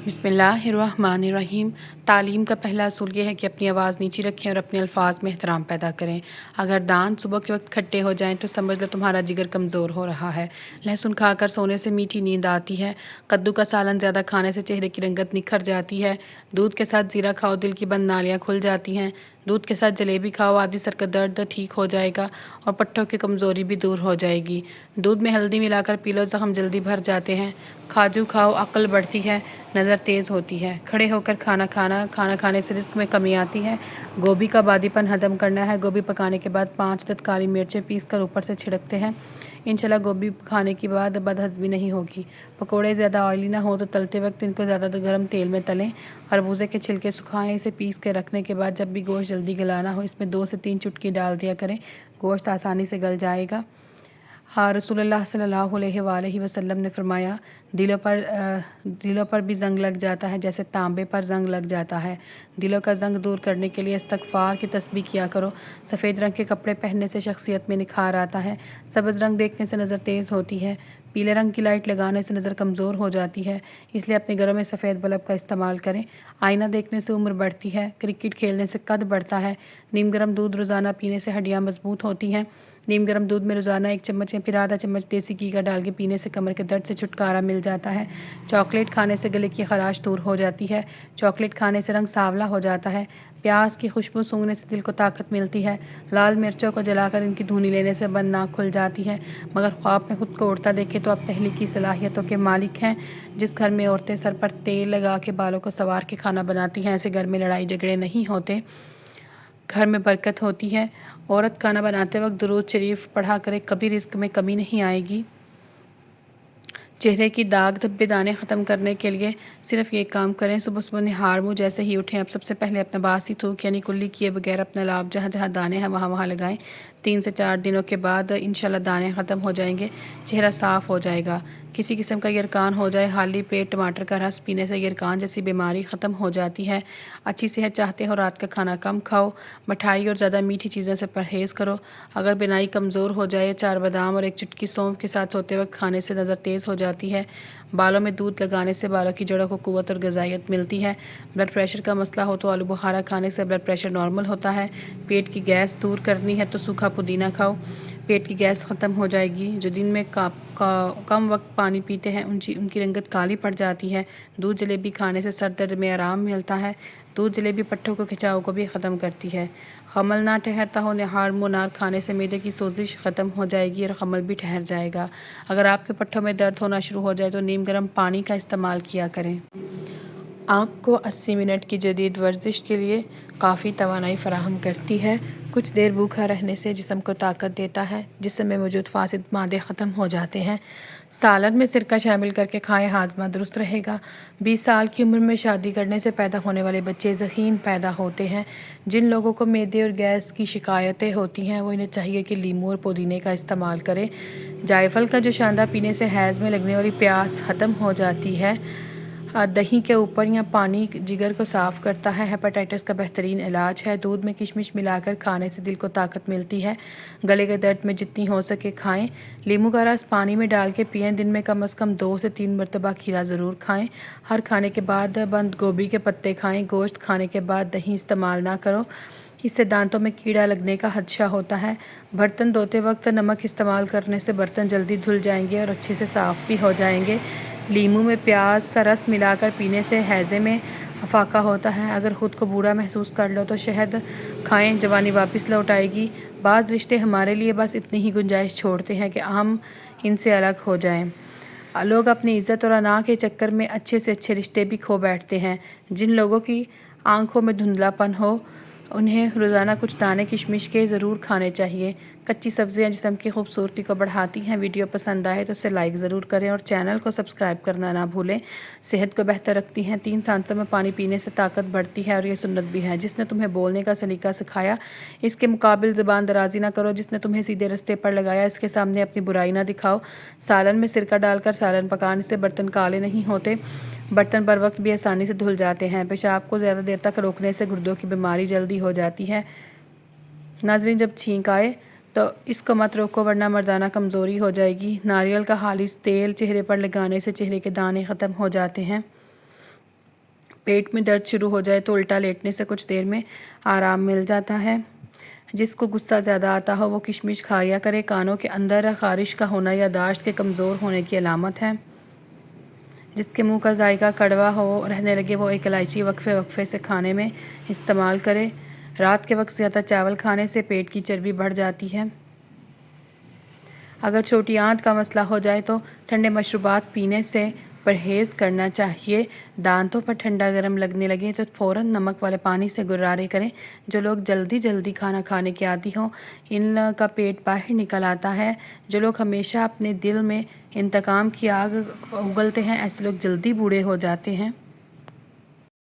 बिस्मिल्लाहिर्रहमानिर्रहीम। तालीम का पहला असूल ये है कि अपनी आवाज़ नीची रखें और अपने अल्फाज में एहतराम पैदा करें। अगर दांत सुबह के वक्त खट्टे हो जाएं तो समझ लो तुम्हारा जिगर कमज़ोर हो रहा है। लहसुन खाकर सोने से मीठी नींद आती है। कद्दू का सालन ज़्यादा खाने से चेहरे की रंगत निखर जाती है। दूध के साथ ज़ीरा खाओ, दिल की बंद नालियाँ खुल जाती हैं। दूध के साथ जलेबी खाओ, आदि सर का दर्द ठीक हो जाएगा और पट्टों की कमज़ोरी भी दूर हो जाएगी। दूध में हल्दी मिलाकर पी लो, ज़ख्म जल्दी भर जाते हैं। खाजू खाओ, अक्ल बढ़ती है, नज़र तेज़ होती है। खड़े होकर खाना खाने से रिस्क में कमी आती है। गोभी का बादीपन हदम करना है। गोभी पकाने के बाद 5 अदद काली मिर्चें पीस कर ऊपर से छिड़कते हैं। इंशाल्लाह गोभी खाने के बाद बदहज़मी नहीं होगी। पकोड़े ज़्यादा ऑयली ना हो तो तलते वक्त इनको ज़्यादा गर्म तेल में तलें। खरबूजे के छिलके सुखाएं, इसे पीस के रखने के बाद जब भी गोश्त जल्दी गलाना हो इसमें 2 से 3 चुटकी डाल दिया करें, गोश्त आसानी से गल जाएगा। हाँ, रसूलुल्लाह सल्लल्लाहु अलैहि वसल्लम ने फरमाया, दिलों पर भी जंग लग जाता है जैसे तांबे पर जंग लग जाता है। दिलों का जंग दूर करने के लिए इस्तग़फ़ार की तस्बीह किया करो। सफ़ेद रंग के कपड़े पहनने से शख्सियत में निखार आता है। सब्ज़ रंग देखने से नज़र तेज़ होती है। पीले रंग की लाइट लगाने से नज़र कमज़ोर हो जाती है, इसलिए अपने घरों में सफ़ेद बल्ब का इस्तेमाल करें। आईना देखने से उम्र बढ़ती है। क्रिकेट खेलने से कद बढ़ता है। नीम गर्म दूध रोज़ाना पीने से हड्डियाँ मजबूत होती हैं। नीम गर्म दूध में रोज़ाना 1 चम्मच या फिर आधा चम्मच देसी घी का डाल के पीने से कमर के दर्द से छुटकारा मिल जाता है। चॉकलेट खाने से गले की खराश दूर हो जाती है। चॉकलेट खाने से रंग सांवला हो जाता है। प्याज की खुशबू सूंघने से दिल को ताकत मिलती है। लाल मिर्चों को जलाकर इनकी धुनी लेने से बंद नाक खुल जाती है। मगर ख्वाब में खुद को उड़ता देखे तो आप तहलीकी सलाहियतों के मालिक हैं। जिस घर में औरतें सर पर तेल लगा के बालों को संवार के खाना बनाती हैं, ऐसे घर में लड़ाई झगड़े नहीं होते, घर में बरकत होती है। औरत खाना बनाते वक्त दुरूद शरीफ पढ़ा करे, कभी रिस्क में कमी नहीं आएगी। चेहरे की दाग धब्बे दाने ख़त्म करने के लिए सिर्फ ये काम करें, सुबह सुबह निहार मुँह जैसे ही उठें, अब सबसे पहले अपना बासी थूक यानी कुल्ली किए बगैर अपना लाभ जहाँ जहाँ दाने हैं वहाँ वहाँ लगाएं। 3 से 4 दिनों के बाद इंशाल्लाह दाने ख़त्म हो जाएंगे, चेहरा साफ़ हो जाएगा। किसी किस्म का यरकान हो जाए, खाली पेट टमाटर का रस पीने से यरकान जैसी बीमारी ख़त्म हो जाती है। अच्छी सेहत चाहते हो, रात का खाना कम खाओ, मिठाई और ज़्यादा मीठी चीज़ों से परहेज़ करो। अगर बिनाई कमज़ोर हो जाए, 4 बादाम और 1 चुटकी सौंफ के साथ सोते वक्त खाने से नज़र तेज़ हो जाती है। बालों में दूध लगाने से बालों की जड़ों को क़ुव्वत और ग़िज़ाइयत मिलती है। ब्लड प्रेशर का मसला हो तो आलू बुखारा खाने से ब्लड प्रेशर नॉर्मल होता है। पेट की गैस दूर करनी है तो सूखा पुदीना खाओ, पेट की गैस ख़त्म हो जाएगी। जो दिन में कम वक्त पानी पीते हैं उनकी रंगत काली पड़ जाती है। दूध जलेबी खाने से सर दर्द में आराम मिलता है। दूध जलेबी पट्टों को खिंचाव को भी ख़त्म करती है। खमल ना ठहरता हो, निहार मुनार खाने से मैदे की सोजिश ख़त्म हो जाएगी और खमल भी ठहर जाएगा। अगर आपके पट्टों में दर्द होना शुरू हो जाए तो नीम गर्म पानी का इस्तेमाल किया करें। आपको 80 मिनट की जदीद वर्जिश के लिए काफ़ी तवानाई फ़राहम करती है। कुछ देर भूखा रहने से जिस्म को ताकत देता है, जिस्म में मौजूद फासिद मादे ख़त्म हो जाते हैं। सालन में सिरका शामिल करके खाएं, हाजमा दुरुस्त रहेगा। 20 साल की उम्र में शादी करने से पैदा होने वाले बच्चे ज़हीन पैदा होते हैं। जिन लोगों को मैदे और गैस की शिकायतें होती हैं वो इन्हें चाहिए कि लीमू और पुदीने का इस्तेमाल करें। जायफल का जो शांदा पीने से हैज़ में लगने वाली प्यास ख़त्म हो जाती है। दही के ऊपर या पानी जिगर को साफ़ करता है। हेपेटाइटिस का बेहतरीन इलाज है। दूध में किशमिश मिलाकर खाने से दिल को ताकत मिलती है। गले के दर्द में जितनी हो सके खाएं। नींबू का रस पानी में डाल के पिएं। दिन में कम से कम 2 से 3 मरतबा खीरा ज़रूर खाएं। हर खाने के बाद बंद गोभी के पत्ते खाएं। गोश्त खाने के बाद दही इस्तेमाल ना करो, इससे दांतों में कीड़ा लगने का खदशा होता है। बर्तन धोते वक्त नमक इस्तेमाल करने से बर्तन जल्दी धुल जाएंगे और अच्छे से साफ़ भी हो जाएंगे। लीमू में प्याज का रस मिलाकर पीने से हैज़े में अफाका होता है। अगर ख़ुद को बूढ़ा महसूस कर लो तो शहद खाएं, जवानी वापस लौट आएगी। बाज़ रिश्ते हमारे लिए बस इतनी ही गुंजाइश छोड़ते हैं कि हम इनसे अलग हो जाएं। लोग अपनी इज़्ज़त और अना के चक्कर में अच्छे से अच्छे रिश्ते भी खो बैठते हैं। जिन लोगों की आंखों में धुंधलापन हो उन्हें रोज़ाना कुछ दाने किशमिश के ज़रूर खाने चाहिए। कच्ची सब्ज़ियाँ जिस्म की खूबसूरती को बढ़ाती हैं। वीडियो पसंद आए तो उसे लाइक ज़रूर करें और चैनल को सब्सक्राइब करना ना भूलें। सेहत को बेहतर रखती हैं। 3 सांसों में पानी पीने से ताकत बढ़ती है और ये सुन्नत भी है। जिसने तुम्हें बोलने का सलीका सिखाया इसके मुकाबिल ज़बान दराजी ना करो। जिसने तुम्हें सीधे रास्ते पर लगाया इसके सामने अपनी बुराई ना दिखाओ। सालन में सिरका डालकर सालन पकाने से बर्तन काले नहीं होते। बर्तन बर वक्त भी आसानी से धुल जाते हैं। पेशाब को ज़्यादा देर तक रोकने से गुर्दों की बीमारी जल्दी हो जाती है। नाज़रीन, जब छींक आए तो इसको मत रोको वरना मर्दाना कमज़ोरी हो जाएगी। नारियल का खालिस तेल चेहरे पर लगाने से चेहरे के दाने ख़त्म हो जाते हैं। پیٹ میں درد شروع ہو جائے تو الٹا لیٹنے سے کچھ دیر میں آرام مل جاتا ہے۔ جس کو غصہ زیادہ آتا ہو وہ کشمش کھایا کرے۔ کانوں کے اندر خارش کا ہونا یاداشت کے کمزور ہونے کی علامت ہے۔ جس کے منہ کا ذائقہ کڑوا ہو رہنے لگے وہ ایک الائچی وقفے وقفے سے کھانے میں استعمال کرے۔ رات کے وقت زیادہ چاول کھانے سے پیٹ کی چربی بڑھ جاتی ہے۔ اگر چھوٹی آنت کا مسئلہ ہو جائے تو ٹھنڈے مشروبات پینے سے پرہیز کرنا چاہیے۔ دانتوں پر ٹھنڈا گرم لگنے لگے تو فوراً نمک والے پانی سے غرارے کریں۔ جو لوگ جلدی کھانا کھانے کے عادی ہوں ان کا پیٹ باہر نکل آتا ہے۔ جو لوگ ہمیشہ اپنے دل میں انتقام کی آگ اگلتے ہیں ایسے لوگ جلدی بوڑھے ہو جاتے ہیں۔